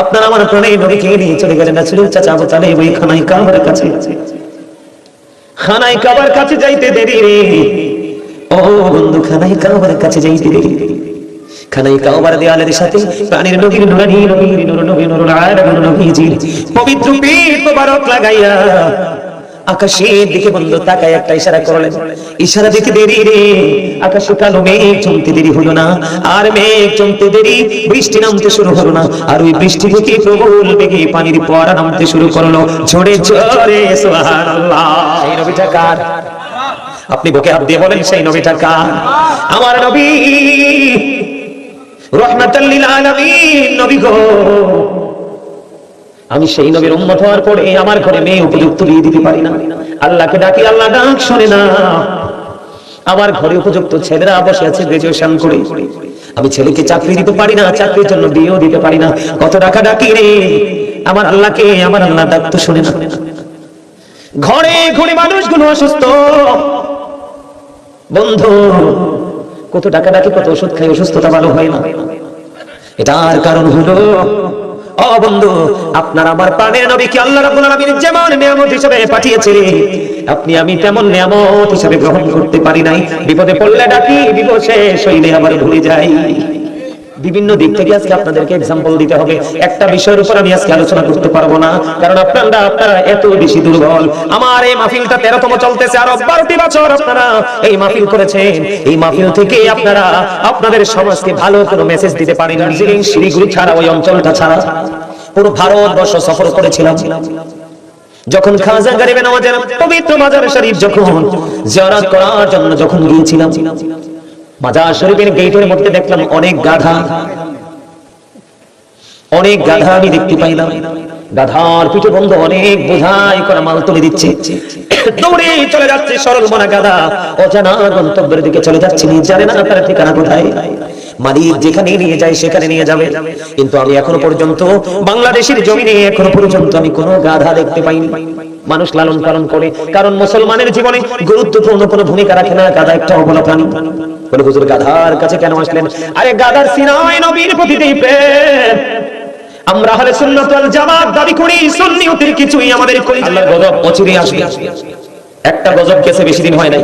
আপনারা আমার প্রাণের নবীকে নিয়ে চলে গেলেন রাসূলের চাচা আবু তালেব ওই খানায় কাবার কাছে। খানায় কাবার কাছে যাইতে দেরি রে ও বন্ধু, খানায় কাবার কাছে যাইতে দেরি। খানায় কাবার দেয়ালের সাথে প্রাণের নবীর নুরানি নবীর নূর নবী নূরুল আলামিন নবীজির পবিত্র পিঠ মোবারক লাগাইয়া আকাশের দিকে বন্ধু তাকায় একটা ইশারা করলেন। ইশারা দিতে দেরি রে আকাশে কালো মেঘ জমতে দেরি হলো না, আর মেঘ জমতে দেরি বৃষ্টি নামতে শুরু হলো না, আর ওই বৃষ্টি থেকে প্রবল বেগে পানির ফোয়ারা নামতে শুরু করলো ঝরে ঝরে। সুবহানাল্লাহ। এই নবীটা কার? আপনি বুকে হাত দিয়ে বলেন সেই নবীটা কার? আমার নবী রাহমাতাল লিল আলামিন নবী গো। আমি সেই নবীর উম্মত হওয়ার পরে আমার ঘরে মেয়ে উপযুক্ত বিয়ে দিতে পারি না। আল্লাহকে ডাকি, আল্লাহ ডাক শোনে না। আমার ঘরে উপযুক্ত ছেলেরা বসে আছে গ্রাজুয়েশন করে, আমি ছেলেকে চাকরি দিতে পারি না, চাকরির জন্য বিয়েও দিতে পারি না। কত টাকা ডাকি রে আমার আল্লাহকে, আমার আল্লাহ ডাক তো শোনে না। ঘরে ঘরে মানুষগুলো অসুস্থ বন্ধু, কত টাকা ডাকি, কত ওষুধ খাই, অসুস্থতা ভালো হয় না। এটার কারণ হলো ও বন্ধু, আপনার আমার প্রাণের নবীকে আল্লাহ রাব্বুল আলামিন যেমন নিয়ামত হিসেবে পাঠিয়েছেন, আপনি আমি তেমন নিয়ামত হিসেবে গ্রহণ করতে পারি নাই। বিপদে পড়লে ডাকি, বিপদ শেষ হইলে আবার ভুলে যাই। বিভিন্ন দিক থেকে আজকে আপনাদেরকে एग्जांपल দিতে হবে। একটা বিষয়ের উপর আমি আজকে আলোচনা করতে পারবো না, কারণ আপনারা এত বেশি দুর্বল। আমার এই মাহফিলটা 13তম চলতেছে, আর 12টি বছর আপনারা এই মাহফিল করেছেন। এই মাহফিল থেকে আপনারা আপনাদের সমাজকে ভালো কোনো মেসেজ দিতে পারেন। নিজেই শিলিগুড়ি ছাড়া, ওই অঞ্চলটা ছাড়া পুরো ভারতবর্ষ সফর করেছিলাম। যখন খাজা গরিবে নওয়াজের পবিত্র মাজার শরীফ যখন জিয়ারত করার জন্য যখন গিয়েছিলাম, মাজার শরীফের গেটের মধ্যে দেখলাম অনেক গাধা আমি দেখতে পাইলাম। গাধার পিঠে বন্ধু অনেক বোঝাই করা মাল তুলে দিচ্ছে, দৌড়ে চলে যাচ্ছে সরল মনা গাধা, অজানা গন্তব্যের দিকে চলে যাচ্ছে, জানে না তার ঠিকানা কোথায়। মালিক যেখানে নিয়ে যায় সেখানে নিয়ে যাবে, কিন্তু আমি এখনো পর্যন্ত বাংলাদেশের জমিনে এখনো পর্যন্ত আমি কোনো গাধা দেখতে পাইনি। মানুষ লালন পালন করে, কারণ মুসলমানের জীবনে গুরুত্বপূর্ণ কোনো ভূমিকা রাখে না গাধা, একটা অবলা প্রাণী। বলে হুজুর গাধার কাছে কেন আসলেন? আরে গাধার সিনায় নবীর প্রতি প্রেম। আমরা আহলে সুন্নাত ওয়াল জামাত দাবি করি, সুন্নিয়তের কিছুই আমাদের করি। আল্লাহর গজব অচিরে আসবে। একটা গজব গেছে, বেশি দিন হয় নাই।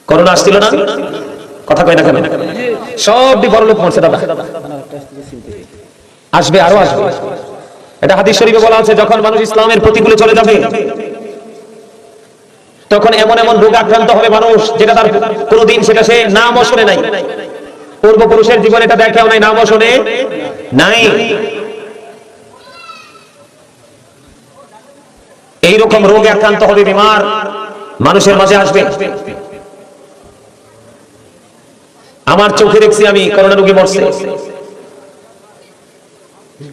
করোনা আসছিল না? কথা কয় না কেন? সব বড়লোক মরছে দাদা, আসবে, আরো আসবে। এটা হাদিস শরীফে বলা আছে, যখন মানুষ ইসলামের প্রতিকূলে চলে যাবে তখন এমন এমন রোগ আক্রান্ত হবে মানুষ, যেটা তার কোনোদিন সেটা সে নামও শুনে নাই, পূর্বপুরুষের জীবনে এটা দেখেও নাই, নামও শুনে নাই। এইরকম রোগে আক্রান্ত হবে, বিমার মানুষের মাঝে আসবে। আমার চোখে দেখছি আমি করোনা রোগী মরছে।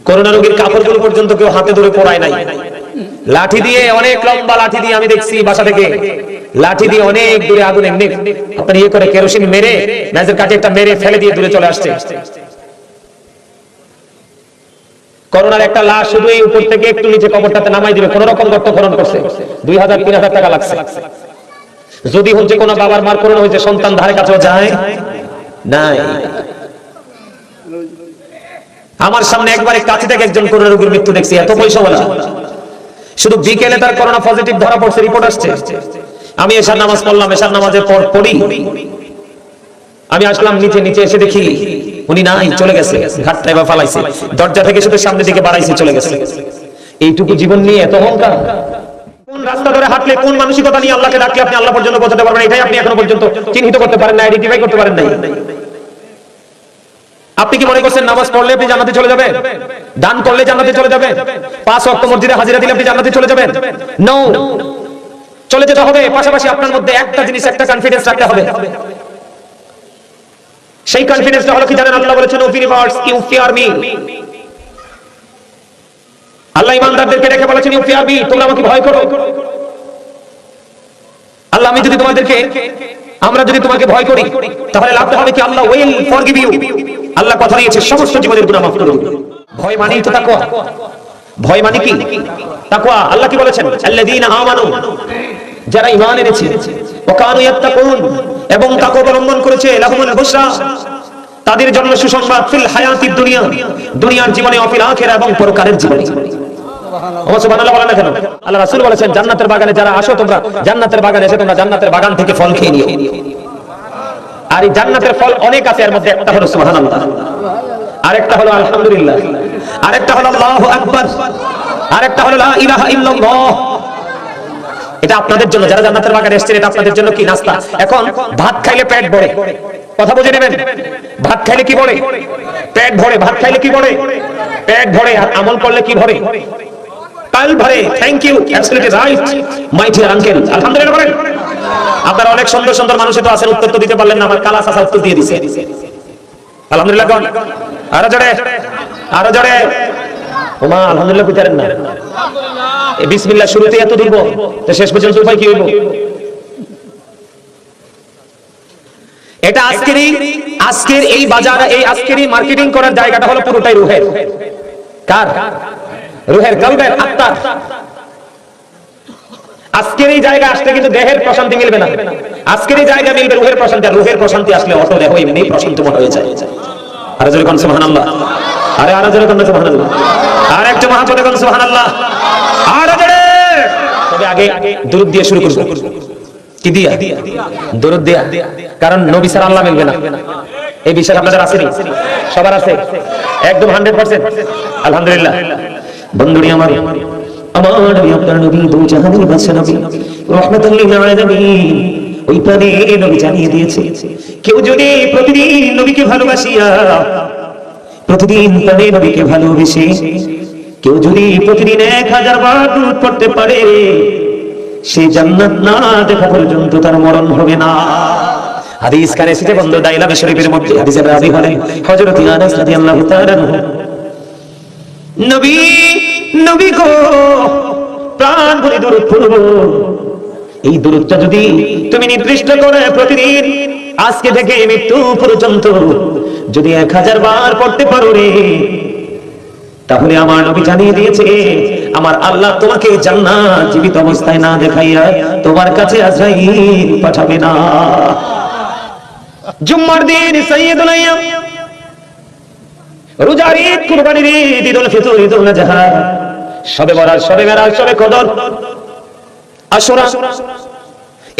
করোনা রোগীর কাপড়গুলো পর্যন্ত কেউ হাতে ধরে পড়ায় নাই, লাঠি দিয়ে, অনেক লম্বা লাঠি দিয়ে আমি দেখছি বাসা থেকে, লাঠি দিয়ে অনেক দূরে আগুন এমনি আপনার ইয়ে করে কেরোসিন মেরে, মেজের কাঠে একটা মেরে ফেলে দিয়ে দূরে চলে আসছে। করোনার একটা লাশ শুধু এই উপর থেকে একটু নিচে কবরটাতে নামাই দিবে, কোন রকম গর্ত খনন করছে, 2000-3000 টাকা লাগছে। যদি হচ্ছে কোন বাবার মার করোনা হয়েছে, সন্তান ধারে কাছেও যায় নাই। আমার সামনে একবারে কাছে থেকে একজন করোনা রোগীর মৃত্যু দেখছি, এত পয়সাওয়ালা। শুধু বিকেলে তার করোনা পজিটিভ ধরা পড়ছে, রিপোর্ট আসছে। আমি এশার নামাজ পড়লাম, এশার নামাজের পর পড়ি আমি আসলাম নিচে এসে দেখি উনি নাই, চলে গেছে, ঘাটটা এবার ফালাইছে, দরজা থেকে শুধু সামনের দিকে বাড়াইছে, চলে গেছে। এইটুকু জীবন নিয়ে এত অহংকার। কোন রাস্তা ধরে হাঁটলে, কোন মানসিকতা নিয়ে আল্লাহকে ডাকলে আপনি আল্লাহ পর্যন্ত পৌঁছাতে পারবেন, এটাই আপনি এখনো পর্যন্ত চিহ্নিত করতে পারেন না, আইডেন্টিফাই করতে পারেন নাই। আপনি কি মনে করছেন নামাজ পড়লে আপনি জান্নাতে চলে যাবেন? দান করলে জান্নাতে চলে যাবেন? 5 ওয়াক্ত মসজিদে হাজিরা দিলে আপনি জান্নাতে চলে যাবেন? নো, চলে যেতে হবে। পাশাপাশি আপনার মধ্যে একটা জিনিস, একটা কনফিডেন্স রাখতে হবে। সেই কনফিডেন্সটা হলো কি জানেন? আল্লাহ বলেছেন, "O believers, you fear me." আল্লাহ ঈমানদারদেরকে ডেকে বলেছেন, "ইউ ফিয়ার মি", তোমরা আমাকে ভয় করো। আল্লাহ, আমরা যদি তোমাকে ভয় করি তাহলে লাভটা হবে কি? আল্লাহ উইল ফরগিভ ইউ। আল্লাহ কথা দিয়েছে সমস্ত জীবনের গুনাহ মাফ করে দিবেন। ভয় মানেই তো তাকওয়া। ভয় মানে কি? তাকওয়া। আল্লাহ কি বলেছেন? আল্লাযীনা আমানু, যারা ঈমান এনেছে, ওয়া কানু ইয়াত্তাকুন, এবং তাকওয়া অবলম্বন করেছে, লাহুমুল বুশরা, তাদের জন্য সুসংবাদ ফিল হায়াতিদ দুনিয়া, দুনিয়ার জীবনে, অফিল আখিরা, এবং পরকালের জীবনে। সুবহানাল্লাহ বলেন না কেন? আল্লাহ রাসূল বলেছেন জান্নাতের বাগানে যারা আসো, তোমরা জান্নাতের বাগানে এসে তোমরা জান্নাতের বাগান থেকে ফল খেয়ে নিও। আর এই জান্নাতের ফল অনেক আছে, এর মধ্যে একটা হলো সুবহানাল্লাহ, আরেকটা হলো আলহামদুলিল্লাহ, আরেকটা হলো আল্লাহু আকবার, আরেকটা হলো লা ইলাহা ইল্লাল্লাহ। এটা আপনাদের জন্য যারা জান্নাতের বাগানে এসেছেন, এটা আপনাদের জন্য কি নাস্তা। এখন ভাত খাইলে পেট ভরে, কথা বুঝে নেবেন। ভাত খাইলে কি ভরে? পেট ভরে। ভাত খাইলে কি ভরে? পেট ভরে। আর আমল করলে কি ভরে? কাল ভরে। Thank you, absolutely right my dear uncle, আলহামদুলিল্লাহ বলেন। আপনারা অনেক সুন্দর সুন্দর মানুষ তো আছেন, উত্তর তো দিতে পারলেন না, আমার কালা চাচা উত্তর দিয়ে দিয়েছে, আলহামদুলিল্লাহ কোন। আরো জোরে, আরো জোরে। ওমা আলহামদুলিল্লাহ কইতারেন না, এই বিসমিল্লাহ শুরুতে এত দিব, তো শেষ পর্যন্ত উপায় কি হইব? এটা আজকের এই বাজার, এই আজকের এই মার্কেটিং করার জায়গাটা হলো পুরোটাই রুহের। কার? রুহের, কলবের, আত্মার। আজকের এই জায়গা আসলে কিন্তু দেহের প্রশান্তি মিলবে না, আজকের এই জায়গা মিলবে রুহের প্রশান্তি। আর রুহের প্রশান্তি আসলে অটো দেখো এমনি প্রশান্তি মনে হয়ে যায়। আরো জোরে কোন সুবহানাল্লাহ, আরে আরো জোরে কোন সুবহানাল্লাহ, আর একটু মহাপদে কোন সুবহানাল্লাহ, আরো জোরে। তবে আগে দুরূদ দিয়ে শুরু করব। কি দিয়া? দুরূদ দিয়া। কারণ নবী ছাড়া আল্লাহ মিলবে না, এই বিষয় আপনাদের আছে নি? সবার আছে একদম 100%। আলহামদুলিল্লাহ। বন্ধুরি আমার, আমার নবী, আপনার নবী, দুই জাহানের বাদশা নবী, রাহমাতুল লিল আলামিন, ওই প্রাণে নবী জানিয়ে দিয়েছে, কেউ যদি প্রতিদিন নবীকে ভালোবাসিয়া, প্রতিদিন প্রাণে নবীকে ভালোবেসে কেউ যদি প্রতিদিন 1000 বার দুরূদ পড়তে পারে, সে জান্নাত না দেখা পর্যন্ত তার মরণ হবে না। হাদিস কানে এসেছে বন্ধু দাইলামে শরীফের মধ্যে, হাদিসে রাবী হলেন হযরত আনাস রাদিয়াল্লাহু তাআলা। নবী, নবী গো, প্রাণ ভরে দুরূদ পড়ব। এই দুরূদটা যদি তুমি নির্দিষ্ট করে প্রতিদিন আজকে থেকে মৃত্যু পর্যন্ত যদি 1000 বার পড়তে পারো রে, তাহলে আমার নবী জানিয়ে দিয়েছে, আমার আল্লাহ তোমাকে জান্নাত জীবিত অবস্থায় না দেখাইয়া তোমার কাছে আজরাইল পাঠাবে না। জুম্মার দিন সাইয়্যিদুল আইয়াম, রোজার ঈদ, কুরবানির ঈদ, ঈদুল ফিতর, ঈদুল আযহা, শবে বরাত, শবে মেরাজ, শবে কদর, আশুরা,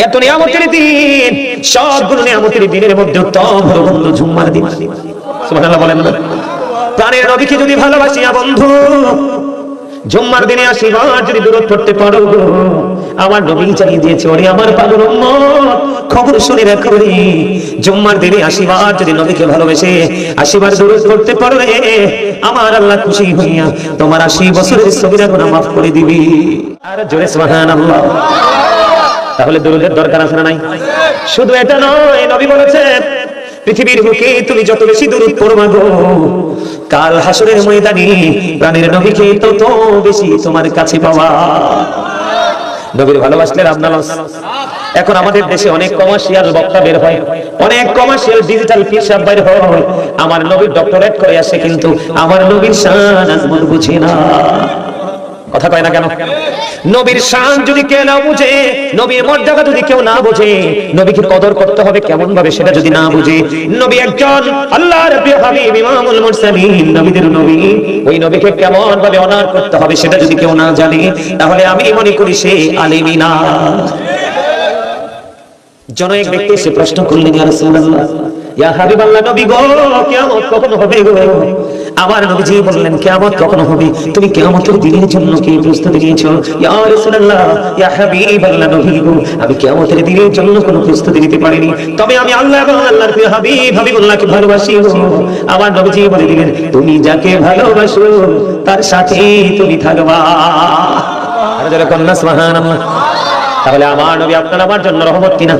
এত নিয়ামতের দিন, সবগুলো নিয়ামতের দিনের মধ্যে উত্তম হলো বন্ধু জুম্মার দিন। সুবহানাল্লাহ বলেন না? প্রাণের নবীকে যদি ভালোবাসিয়া বন্ধু জুম্মার দিনে 80 বার যদি দুরূদ পড়তে পারো, আমার নবী জানিয়ে দিয়েছে, ওরে আমার পাগল উম্মত, খবর শুনে রাখো রে, জুম্মার দিনে 80 বার যদি নবীকে ভালোবেসে 80 বার দুরূদ পড়তে পারো রে, আমার আল্লাহ খুশি হইয়া তোমার 80 বছরের সগীরা গুনাহ মাফ করে দিবি। আর জোরে সুবহানাল্লাহ। তাহলে দুরূদের দরকার আছে না নাই? শুধু এটা নয়, নবী বলেছেন পৃথিবীর বুকে তুমি যত বেশি দুরূদ পড়বা গো, কাল হাসরের ময়দানে প্রাণের নবীকে তত বেশি তোমার কাছে পাওয়া। নবীর ভালোবাসলে আপনার এখন আমাদের দেশে অনেক কমার্শিয়াল বক্তা বের হয়, অনেক কমার্শিয়াল ডিজিটাল পিসাব বের হয়, আমার নবীর ডক্টরেট করে আসে, কিন্তু আমার নবীর শান আজমল বুঝে না। কথা কয় না কেন? নবীর শান যদি কেউ না বুঝে, নবীর মর্যাদা যদি কেউ না বুঝে, নবীকে কদর করতে হবে কেমন ভাবে সেটা যদি না বুঝে, নবী একজন আল্লাহর প্রিয় হাবিব, ইমামুল মুরসালিন, নবীদের নবী, ওই নবীকে কেমন ভাবে অনার করতে হবে সেটা যদি কেউ না জানে, তাহলে আমি মনে করি সে আলেমই না। জন এক ব্যক্তি এসে প্রশ্ন করলেন, ইয়া রাসূলুল্লাহ, ইয়া হাবিবাল্লাহ, নবী গো, কিয়ামত কখন হবে গো? আমার নবীজি বললেন, কিয়ামত কখন হবে? তুমি কিয়ামতের দিনের জন্য কি প্রস্তুতি নিয়েছো? ইয়া রাসূলুল্লাহ, ইয়া হাবিবাল্লাহ, নবী গো, আমি কিয়ামতের দিনের জন্য কোনো প্রস্তুতি নিতে পারিনি, তবে আমি আল্লাহ এবং আল্লাহর প্রিয় হাবিব হাবিবুল্লাহকে ভালোবাসি গো। আমার নবীজি বলে দিলেন, তুমি যাকে ভালোবাসো তার সাথেই তুমি থাকবা। আর যারা কন্যা সুবহানাল্লাহ। তাহলে আমার নবী আপনার আমার জন্য রহমত কিনা?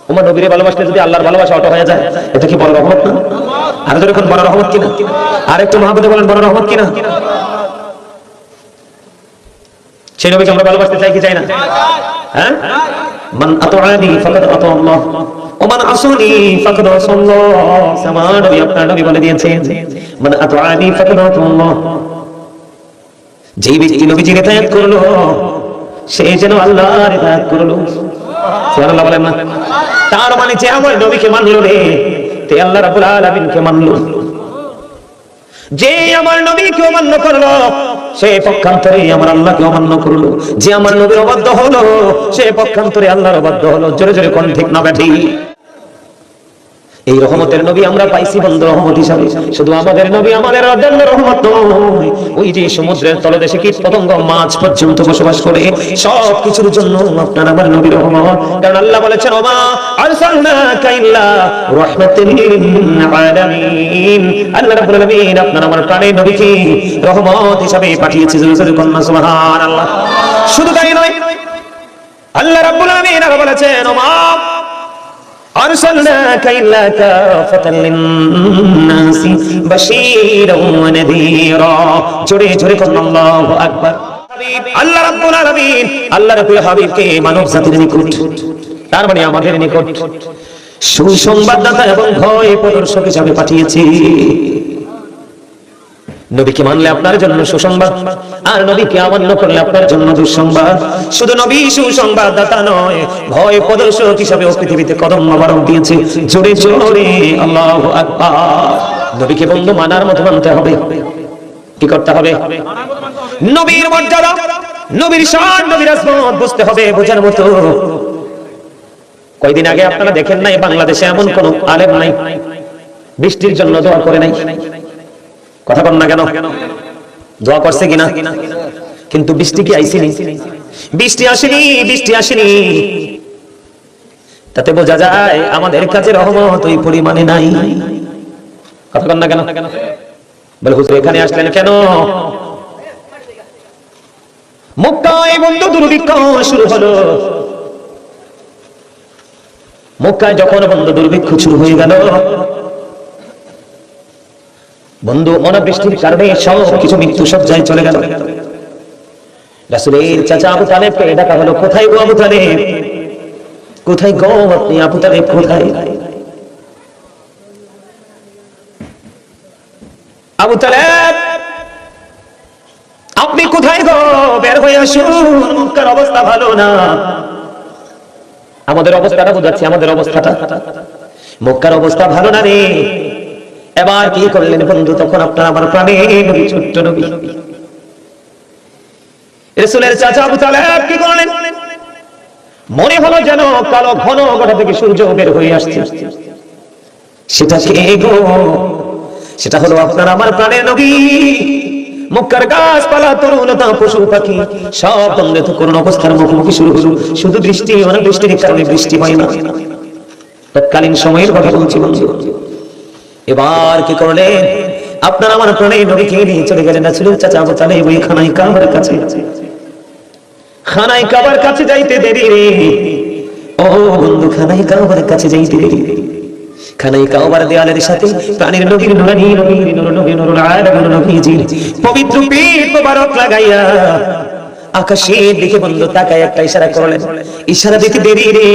তোমার নবীরে ভালোবাসলে যদি আল্লাহর ভালোবাসা অটো হয়ে যায়, এটা কি বড় রহমত না? আর যখন বড় রহমত কিনা? আর একটু মহাব্বতে বলেন, বড় রহমত কিনা? সেই নবীকে আমরা ভালোবাসতে চাই কি চাই না? হ্যাঁ, মান আতাআনি ফাকাদ আতাআল্লাহ ওয়া মান আসানি ফাকাদ আসাল্লাহ। আমার নবী আপনার নবী বলে দিয়েছেন, মান আতাআনি ফাকাদ আতাআল্লাহ, যেই ব্যক্তি নবীজির ইতাআত করলো সে যেন আল্লাহর ইতাআত করলো। সুবহানাল্লাহ বলেন না? তার মানে যে আমার নবীকে মানলো রে, পরিবর্তে আল্লাহ রাব্বুল আলামিনকে মানলো। যে আমার নবীকে অমান্য করলো সে পক্ষান্তরে আমার আল্লাহকে অমান্য করলো। যে আমার নবীর অবাধ্য হলো সে পক্ষান্তরে আল্লাহর অবাধ্য হলো। জোরে জোরে কোন ঠিক না ব্যাঠিক? এই রহমতের নবী আমরা পাইছি বন্ধু রহমত হিসাবে। শুধু আমাদের নবী আমাদের জন্য রহমত নয়, ওই যে সমুদ্রের তলদেশে কীট পতঙ্গ মাছ পর্যন্ত বসবাস করে সব কিছুর জন্য আপনার আমার নবী রহমত। কারণ আল্লাহ বলেছেন ওমা আরসালনাকা ইল্লা রাহমাতাল লিল আলামিন। আল্লাহ রাব্বুল আলামিন আপনার আমার প্রাণের নবীকে রহমত হিসাবে পাঠিয়েছে। সুবহানাল্লাহ। শুধু তাই নয়, আল্লাহ রাব্বুল আলামিন আরো বলেছেন ওমা أرسلناك إلا كافة للناس بشيرا ونذيرا জোরে জোরে কোন আল্লাহু আকবার। আল্লাহ রাব্বুল আলামিন আল্লাহর প্রিয় হাবিবকে মানব জাতির নিকট, তার মানে আমাদের নিকট সুসংবাদদাতা এবং ভয় প্রদর্শক হিসেবে পাঠিয়েছে। নবীকে মানলে আপনার জন্য সুসংবাদ, আর নবীকে অমান্য করলে আপনার জন্য দুঃসংবাদ। শুধু নবী সুসংবাদদাতা নয়, ভয় প্রদর্শক হিসাবে পৃথিবীতে কদম মোবারক দিয়েছে। জোরে জোরে আল্লাহু আকবার। নবীকে বন্ধু মানার মতো মানতে হবে। কি করতে হবে? নবীর মর্যাদা, নবীর শান, নবীর আজমত বুঝতে হবে, বোঝার মতো। কয়দিন আগে আপনারা দেখেন নাই বাংলাদেশে এমন কোন আলেম নাই বৃষ্টির জন্য দোয়া করে নাই? কথা বল না কেন? দোয়া করছে কিনা? কিন্তু বৃষ্টি কি আইসিনি? বৃষ্টি আসেনি, বৃষ্টি আসেনি। তাতে বোঝা যায় আমাদের কাছে রহমত ওই পরিমাণে নাই। কথা বল না কেন? বলে হুজুর এখানে আসলেন কেন? মক্কায় বন্ধু দুর্ভিক্ষ শুরু হলো। মক্কায় যখন বন্ধু দুর্ভিক্ষ শুরু হয়ে গেল, বন্ধু অনাবৃষ্টির কারণে সব কিছু মৃত্যু সজ্জায় চলে গেল। রাসূলের চাচা আবু তালেবকে ডাকা হলো। কোথায় গো আবু তালেব? কোথায় গো আপনি আবু তালেব? কোথায় আবু তালেব? আপনি কোথায় গো? বের হয়ে আসুন, মক্কার অবস্থা ভালো না। আমাদের অবস্থাটা বোঝাচ্ছি, আমাদের অবস্থাটা। মক্কার অবস্থা ভালো না রে। এবার কি করলেন বন্ধু? তখন আপনার আমার প্রাণের নবী, ছোট্ট নবী রাসূলের চাচা আবু তালেব কি করলেন? মনে হলো যেন কালো ঘন ঘটা থেকে সূর্য বের হয়ে আসছে। সেটা কে গো? সেটা হলো আপনার আমার প্রাণের নবী। মক্কার গাছপালা, তরুণতা, পশু পাখি সব দণ্ডিত করুণ অবস্থার মুখোমুখি শুরু হলো। শুধু বৃষ্টি, অনাবৃষ্টির কারণে বৃষ্টি হয় না। তৎকালীন সময়ের কথা বলছি বন্ধু। এবার কি করলেন? আপনার আমার প্রাণের নবীকে নিয়ে চলে গেলেন রাসূলের চাচা আবু তালেব ওই খানায় কাবার কাছে। খানায় কাবার কাছে যাইতে দেরি রে ও বন্ধু, খানায় কাবার কাছে যাইতে দেরি। খানায় কাবার দেয়ালের সাথে প্রাণের নবীর নুরানি নবীর নূরুল আলামিন নবীজির পবিত্র পিঠ মোবারক লাগাইয়া আকাশের দিকে বন্ধু তাকায় একটা ইশারা করলেন। ইশারা দিতে দেরি রে,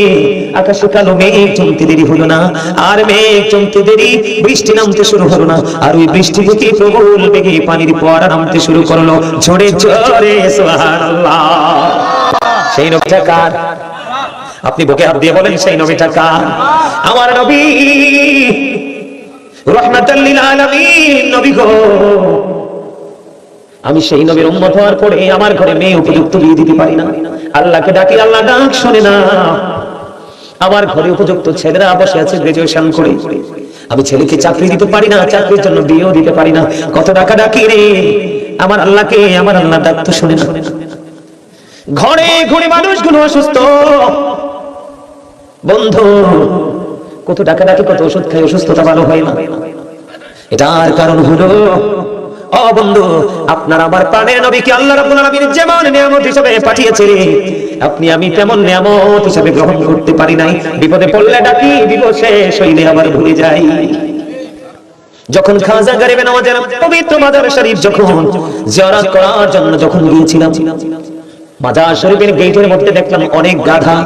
আকাশে কালো মেঘ জমতে দেরি হলো না। আর মেঘ জমতে দেরি, বৃষ্টি নামতে শুরু হলো না। আর ওই বৃষ্টি থেকে প্রবল বেগে পানির ফোয়ারা নামতে শুরু করলো। ঝরে ঝরে সুবহানাল্লাহ। সেই নবীটা কার? আপনি বুকে হাত দিয়ে বলেন সেই নবীটা কার? আমার নবী রাহমাতাল লিল আলামিন নবী গো। আমি সেই নবীর উম্মত হওয়ার পরে আমার ঘরে মেয়ে উপযুক্ত বিয়ে দিতে পারি না। আল্লাহকে ডাকি, আল্লাহ ডাক শোনে না। আমার ঘরে উপযুক্ত ছেলেরা বসে আছে গ্রাজুয়েশন করে, আমি ছেলেকে চাকরি দিতে পারি না, চাকরির জন্য বিয়েও দিতে পারি না। কত টাকা ডাকি রে আমার আল্লাহকে, আমার আল্লাহ ডাক তো শোনে না। ঘরে ঘরে মানুষগুলো অসুস্থ বন্ধু, কত টাকা ডাকি, কত ওষুধ খাই, অসুস্থতা ভালো হয় না। এটার কারণ হলো ও বন্ধু আপনার আমার প্রাণের নবীকে আল্লাহ রাব্বুল আলামিন যেমন নিয়ামত হিসেবে পাঠিয়েছে, আপনি আমি তেমন নিয়ামত হিসেবে গ্রহণ করতে পারি নাই। বিপদে পড়লে ডাকি, বিপদ শেষ হইলে আবার ভুলে যাই। যখন খাজা গরিবে নওয়াজের পবিত্র মাজার শরীফ যখন জিয়ারত করার জন্য যখন গিয়েছিলাম, মাজার শরীফের গেটের মধ্যে দেখলাম অনেক গাধা,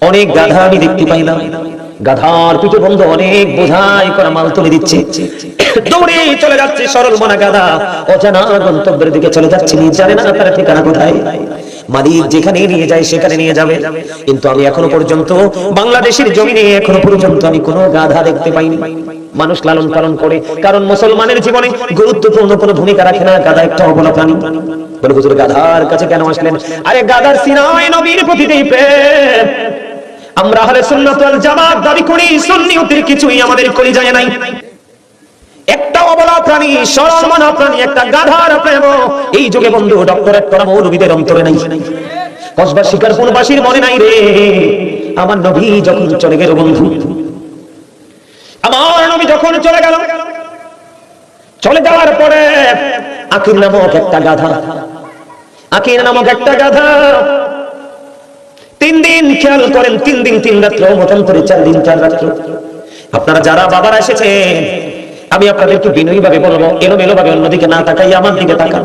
অনেক গাধা আমি দেখতে পাইলাম। গাধার পিঠে বন্ধু অনেক বোঝাই করা মাল তুলে দিচ্ছে, দৌড়ে চলে যাচ্ছে সরল মনা গাধা, অজানা গন্তব্যের দিকে চলে যাচ্ছে, জানে না তার ঠিকানা কোথায়। মালিক যেখানে নিয়ে যায় সেখানে নিয়ে যাবে। কিন্তু আমি এখনো পর্যন্ত বাংলাদেশের জমিনে এখনো পর্যন্ত আমি কোনো গাধা দেখতে পাইনি মানুষ লালন পালন করে। কারণ মুসলমানের জীবনে গুরুত্বপূর্ণ কোনো ভূমিকা রাখে না গাধা, একটা অবলা প্রাণী। বলে হুজুর গাধার কাছে কেন আসলেন? আরে গাধার সিনায় নবীর প্রতি প্রেম। আমরা আহলে সুন্নাত ওয়াল জামাত দাবি করি সুন্নিয়তের কিছুই আমাদের কলিজায় নাই। একটা অবলা প্রাণী, সরল মনা প্রাণী, একটা গাধার প্রেম এই যুগে বন্ধু ডক্টরেট করা মৌলবীদের অন্তরে নাই। কসবা শিকারপুরবাসীর মনে নাই রে। আমার নবী যখন চলে গেল বন্ধু, আমার নবী যখন চলে গেল, চলে যাওয়ার পরে আকির নামক একটা গাধা, আকির নামক একটা গাধা 3 দিন খেয়াল করেন, 3 দিন 3 রাত্র, মতান্তরে 4 দিন 4 রাত্র। আপনারা যারা বাবারা এসেছেন আমি আপনাদেরকে বিনয়ী ভাবে বলবো, এলোমেলো ভাবে অন্যদিকে না তাকাই আমার দিকে তাকান।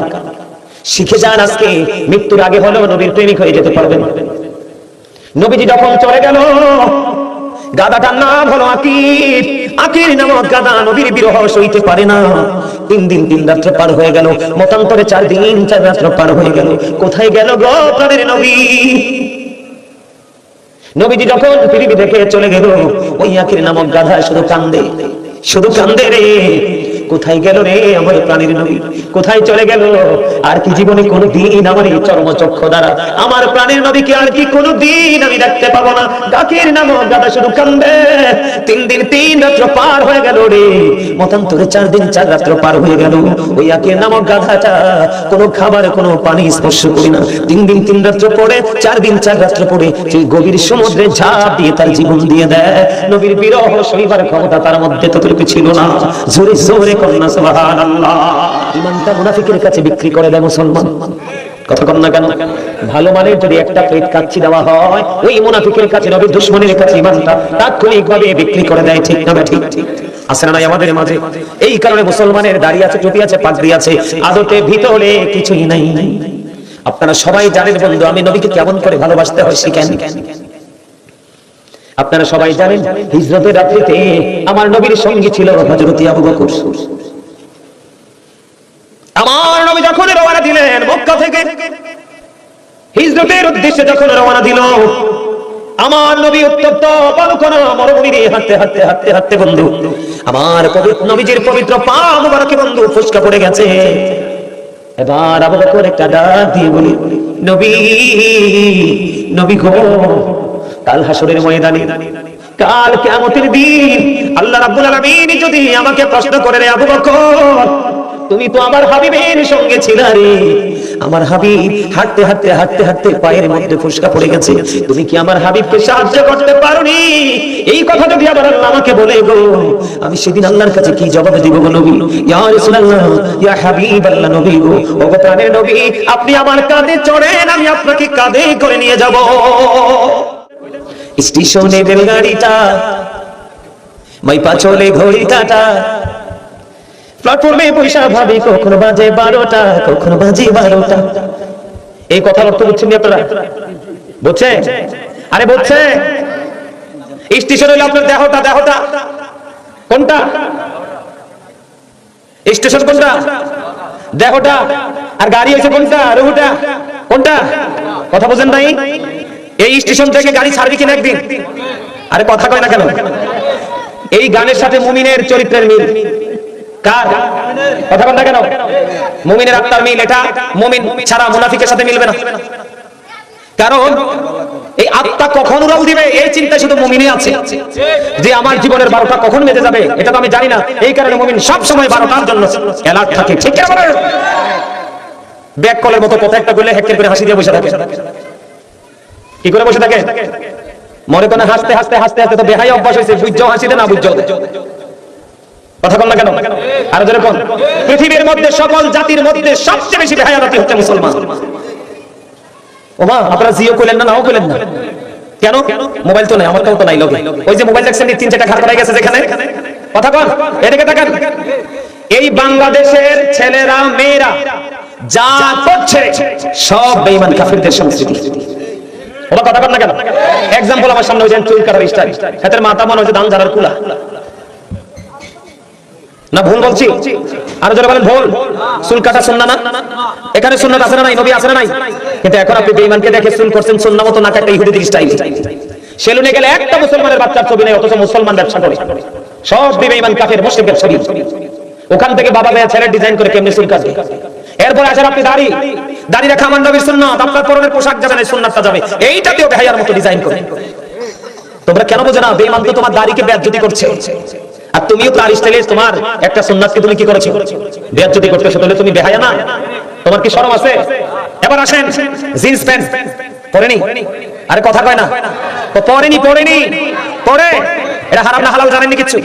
শিখে যান আজকে মৃত্যুর আগে হলেও নবীর প্রেমিক হয়ে যেতে পারবেন। নবীজি যখন চলে গেল, গাধাটার নাম হলো আকির। আকির নামক গাধা নবীর বিরহ সইতে পারে না। 3 দিন 3 রাত্র পার হয়ে গেল, মতান্তরে 4 দিন 4 রাত্র পার হয়ে গেল। কোথায় গেল গো প্রাণের নবী? নবীজি যখন পৃথিবী থেকে চলে গেল, ওই আকির নামক গাধা শুধু কান্দে, শুধু কান্দে রে। কোথায় গেল রে আমার প্রাণের নবী? কোথায় চলে গেল? আর কি জীবনে কোনোদিন আমার এই চর্মচক্ষু দ্বারা আমার প্রাণের নবীকে আর কি কোনোদিন আমি দেখতে পাবো না? আকির নামক গাধা শুধু কান্দে। 3 দিন 3 রাত্র পার হয়ে গেল রে, মতান্তরে 4 দিন 4 রাত্র পার হয়ে গেল। ওই আকির নামক গাধাটা কোনো খাবার কোনো পানি স্পর্শ করি না। 3 দিন 3 রাত্র পরে 4 দিন 4 রাত্র পরে সেই গভীর সমুদ্রে ঝাঁপ দিয়ে তার জীবন দিয়ে দেয়। নবীর বিরহ সইবার ক্ষমতা তার মধ্যে ততটুকু ছিল না। জোরে জোরে কন্যা সুবহানাল্লাহ। ঈমানটা মুনাফিকের কাছে বিক্রি করে দেয় মুসলমান। কথা কন না কেন? ভালো মানের যদি একটা প্লেট কাচ্চি দেওয়া হয়, ওই মুনাফিকের কাছে নবীর দুশমনের কাছে ঈমানটা তাৎক্ষণিকভাবে বিক্রি করে দেয়। ঠিক না? ঠিক আছে না আমাদের মাঝে? এই কারণে মুসলমানের দাড়ি আছে, টুপি আছে, পাগড়ি আছে, আদতে ভিতরে কিছুই নাই। আপনারা সবাই জানেন বন্ধু আমি নবীকে কেমন করে ভালোবাসতে হয় শিখেন। আপনারা সবাই জানেন হিজরতের রাত্রিতে আমার নবীর সঙ্গী ছিল হযরত আবু বকর। আমার নবী যখন রওনা দিলেন মক্কা থেকে হিজরতের উদ্দেশ্যে, যখন রওনা দিল আমার নবী উত্তপ্ত বালুকণা মরুভূমি দিয়ে হাঁটতে হাঁটতে হাঁটতে হাঁটতে বন্ধু আমার পবিত্র নবীজির পবিত্র পা মুবারকে বন্ধু ফসকা পড়ে গেছে। এবার আবু বকর একটা ডাক দিয়ে বলি, নবী নবী গো, কাল হাসরের ময়দানে, কাল কিয়ামতের দিন আল্লাহ রাব্বুল আলামিন যদি আমাকে প্রশ্ন করে রে আবু বকর, তুমি তো আমার হাবিবের সঙ্গে ছিলা রে, আমার হাবিব হাঁটতে হাঁটতে হাঁটতে হাঁটতে পায়ের মধ্যে ফসকা পড়ে গেছে, তুমি কি আমার হাবিবকে সাহায্য করতে পারোনি? এই কথা যদি আবার আল্লাহ আমাকে বলে গো, আমি সেদিন আল্লাহর কাছে কি জবাব দিব গো নবী? ইয়া রাসূলুল্লাহ, ইয়া হাবিবাল্লাহ, নবী গো, ও গো প্রাণের নবী, আপনি আমার কাঁধে চড়েন, আমি আপনাকে কাঁধে করে নিয়ে যাব। স্টেশনে রেলগাড়িটা, মাইপা চলে ঘড়ি কাটা, প্ল্যাটফর্মে পয়সা ভাবি কখন বাজে 12টা, কখন বাজে 12টা। এই কথার অর্থ বুঝছেন আপনারা? বুঝছেন? আরে বুঝছেন? স্টেশন হলো আপনার দেহটা, দেহটা কোনটা? স্টেশন কোনটা? দেহটা। আর গাড়ি হচ্ছে কোনটা? রুহুটা। কোনটা? কথা বুঝেন নাই? এই স্টেশন থেকে গাড়ি ছাড়বি কিনা একদিন? আরে কথা কয় না কেন? এই গানের সাথে মুমিনের চরিত্রের মিল। কার কথা কন না কেন? মুমিনের আত্মার মিল। এটা মুমিন ছাড়া মুনাফিকের সাথে মিলবে না। কারণ এই আত্মা কখন উড়াল দিবে এই চিন্তা শুধু মুমিনে আছে, যে আমার জীবনের 12টা কখন বেজে যাবে এটা তো আমি জানি না। এই কারণে মুমিন সব সময় 12টার জন্য অ্যালার্ট থাকে। ঠিক কি বলেন? ব্যাক কলের মতো কথা একটা বলে হেক্কের করে হাসি দিয়ে বসে থাকে। কি করে বসে থাকে? মনে কোন হাসতে হাসতে হাসতে হাসতে তো বেহাই অভ্যাস হয়েছে, বুঝছো হাসিতে না বুঝছো। কথা বল না কেন? আর যেরকম পৃথিবীর মধ্যে সকল জাতির মধ্যে সবচেয়ে বেশি বেহায়া জাতি হচ্ছে মুসলমান। ওমা আপনারা জিও কইলেন না, নাও কইলেন না কেন? মোবাইল তো নাই, আমার তো নাই লগে। ওই যে মোবাইল দেখছেন 3-4টা ঘাট করা গেছে যেখানে। কথা বল, এদিকে তাকান। এই বাংলাদেশের ছেলেরা মেয়েরা যা করছে সব বেঈমান কাফিরদের সংস্কৃতি। ওরা কথা বল না কেন? এক্সাম্পল আমার সামনে ওই যে চুল কাটার স্টাইল, হাতের মাথা মনে হচ্ছে ধান ঝাড়ার কুলা। না ভুল বলছি? আর যারা বলেন ভুল। চুল কাটা সুন্নাহ না? এখানে সুন্নাত আছে না নাই? নবী আছে না নাই? কিন্তু এখন আপনি বেঈমানকে দেখে চুল করছেন সুন্নাহ মতো, না কাটা ইহুদি স্টাইল। সেলুনে গেলে একটা মুসলমানের বাচ্চার ছবি নেই, অথচ মুসলমান ব্যবসা করে। সব বেঈমান কাফের মুশরিকের ছবি। ওখান থেকে বাবা ভাইয়া ছেলে ডিজাইন করে কেমনে চুল কাটবে। এরপর আসেন আপনি দাড়ি রাখা আমার নবীর সুন্নাত, আপনার পরনের পোশাক যাবে না, সুন্নাতটা যাবে, এইটাতেও বেহায়ার মতো ডিজাইন করে। তোমরা কেন বোঝো না? বেঈমান তো তোমার দাড়িকে বেয়াজ্জতি করছে, আর তুমিও তার স্টাইলে তোমার একটা সুন্নাতকে তুমি কি করেছো? বেয়াজ্জতি করতেছো। তাহলে তুমি বেহায়া না? তোমার কি শরম আছে? এবার আসেন জিন্স প্যান্ট পরেনি, আরে কথা কয় না, তো পরেনি পরে এটা হারাম না হালাল জানেননি কিছু?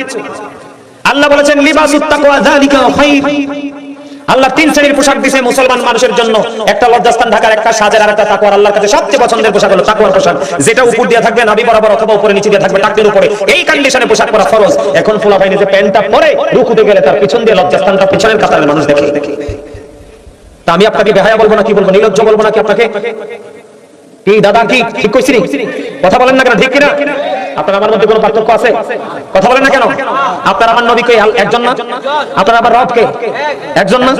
আল্লাহ বলেছেন লিবাসুত তাকওয়া যালিকা খায়র। আল্লাহ তিন শ্রেণীর পোশাক দিয়েছে মুসলমান মানুষের জন্য, একটা লজ্জাস্থান ঢাকার, একটা সাজের, আর একটা তাকওয়ার। আল্লাহর কাছে সবচেয়ে পছন্দের পোশাক হলো তাকওয়ার পোশাক, যেটা উপর দিয়ে থাকবে নাভি বরাবর অথবা উপরে নিচে দিয়ে থাকবে টাকটির উপরে। এই কন্ডিশনে পোশাক পরা ফরজ। এখন ফুলা ভাই যে প্যান্টটা পরে রুকুতে গেলে তার পিছন দিয়ে লজ্জাস্থানটা পিছনের কাতারের মানুষ দেখে। তা আমি আপনাকে বেহায়া বলবো না কি বলবো? নির্লজ্জ বলবো নাকি আপনাকে? কি দাদা কি ঠিক কইছি? কথা বলেন না কেন? ঠিক কিনা? আপনার আমার মধ্যে কোনো পার্থক্য আছে? কথা বলেন না কেন? আপনার আমার নবী কে একজন না? আপনার আমার রব কে একজন না?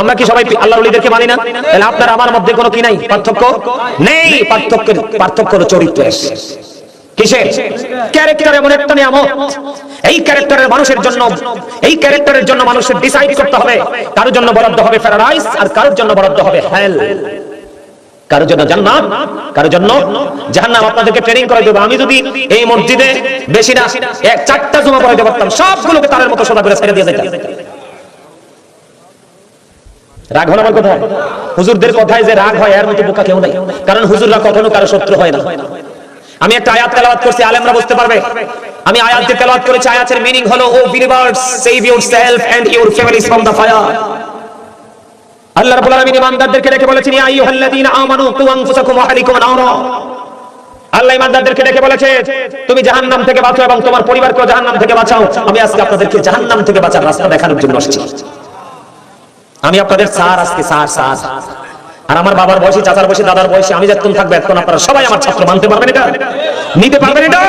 আমরা কি সবাই আল্লাহর ওলিদেরকে মানি না? তাহলে আপনার আমার মধ্যে কোনো কি নাই? পার্থক্য নেই। পার্থক্য হলো চরিত্রে। কিসে? ক্যারেক্টার এমন একটা নিয়ামত, এই ক্যারেক্টারের মানুষের জন্য, এই ক্যারেক্টারের জন্য মানুষের ডিসাইড করতে হবে। কারোর জন্য বরাদ্দ হবে প্যারাডাইস, আর কারোর জন্য বরাদ্দ হবে হেল। কারোর জন্য জান্নাত, কারোর জন্য জাহান্নাম। আপনাদেরকে ট্রেনিং করে দেব। আমি যদি এই মসজিদে বেশি না 4টা জমা পড়াইতে পারতাম, সবগুলোকে তারের মতো সোজা করে ছেড়ে দিয়ে যেতাম। রাগ হল আমার কথায়? হুজুরদের কথায় যে রাগ হয় এর মতো বোকা কেউ নাই, কারণ হুজুররা কখনো কারো শত্রু হয় না। আমি একটা আয়াত তেলাওয়াত করছি, আলেমরা বুঝতে পারবে। আমি আয়াত যে তেলাওয়াত করেছি, আয়াতের মিনিং হলো O believers save yourself and your families from the fire. আল্লাহ রাব্বুল আলামিন ইমানদারদেরকে ডেকে বলেছেন ইয়া আইয়ুহাল্লাযীনা আমানু কু আনফুসাকুম ওয়া আহলিকুম নারা। আল্লাহ ইমানদারদেরকে ডেকে বলেছে তুমি জাহান্নাম থেকে বাঁচো এবং তোমার পরিবারকে জাহান্নাম থেকে বাঁচাও। আমি আজকে আপনাদেরকে জাহান্নাম থেকে বাঁচার রাস্তা দেখানোর জন্য আসছি। আমি আপনাদের স্যার, আজকে স্যার। আর আমার বাবার বয়সী, চাচার বয়সী, দাদার বয়সী আমি যতক্ষণ থাকবো এতক্ষণ আপনারা সবাই আমার ছাত্র। মানতে পারবেন এটা? নিতে পারবেন এটা?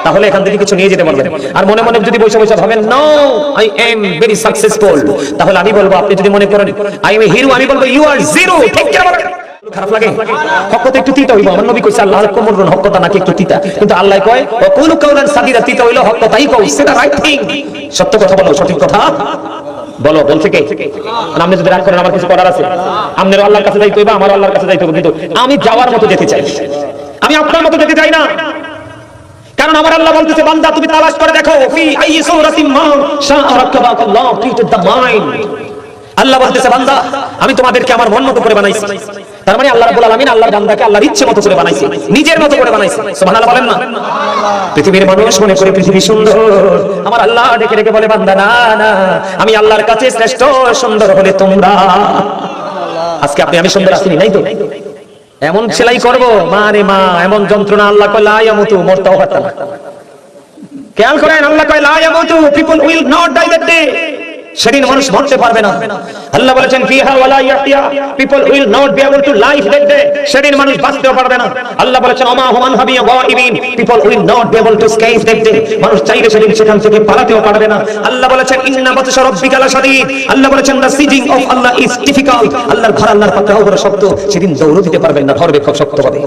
তাহলে এখান থেকে কিছু নিয়ে যেতে পারবেন। আর মনে মনে যদি বসে ভাবেন no I am very successful, তাহলে আমি বলবো, আপনি যদি মনে করেন আই এম এ হিরো, আমি বলবো ইউ আর জিরো। ঠিক কি বলেন? খারাপ লাগে? হকতে একটু তিতা হইব। আমার নবী কইছে আল্লাহর কোমরন হকতা নাকি একটু তিতা, কিন্তু আল্লাহ কয় ও কুলু কাউলান সাদিরা, তিতা হইলো হকতাই কও, সেটা রাইট থিং। সত্য কথা বলো, সঠিক কথা বলো। বলছে কে? আপনি যদি রাগ করেন আমার কিছু করার আছে? আপনার আল্লাহর কাছে যাইতে হইবা, আমার আল্লাহর কাছে যাইতে হবে, কিন্তু আমি যাওয়ার মতো যেতে চাই। আমি আপনার মতো যেতে চাই না, কারণ আমার আল্লাহ বলতেছে বান্দা তুমি তালাশ করে দেখো ফি আই সূরাতিন মা শাআরাকাল্লাহ ক্রিয়েটেড দ্য মাইন্ড। আল্লাহ বলতেছে বান্দা আমি তোমাদেরকে আমার মন মতো করে বানাইছি। তার মানে আল্লাহ রাব্বুল আলামিন আল্লাহর বান্দাকে আল্লাহর ইচ্ছে মতো করে বানাইছে, নিজের মতো করে বানাইছে। সুবহানাল্লাহ বলেন না? পৃথিবীর মানুষ মনে করে পৃথিবী সুন্দর, আমার আল্লাহ ডেকে ডেকে বলে বান্দা না না, আমি আল্লাহর কাছে শ্রেষ্ঠ, সুন্দর হলে তোমরা। আজকে আমি সুন্দর আসিনি, নাই তো? এমন সেলাই করব মা রে মা, এমন যন্ত্রণা। আল্লাহ কয় লা ইয়ামুতু, মরতেও পারতাম না। খেয়াল করেন, আল্লাহ কয় লা ইয়ামুতু, people will not die that day. সেদিন মানুষ মরতে পারবে না। আল্লাহ বলেছেন ফিহা ওয়ালা ইয়াতিয়া, people will not be able to live that day. সেদিন মানুষ বাঁচতেও পারবে না। আল্লাহ বলেছেন ওমা হুমান হাবি গায়িবিন, people will not be able to escape that day. মানুষ চাইলে সেদিন সেখান থেকে পালাতেও পারবে না। আল্লাহ বলেছেন ইন্না বাতশা রাব্বিকা লাশাদীদ। আল্লাহ বলেছেন the seizing of Allah is difficult. আল্লাহর ঘর, আল্লাহর পথ বড় শক্ত, সেদিন দৌড় দিতে পারবেন না, ধরবে খুব শক্ত হবে।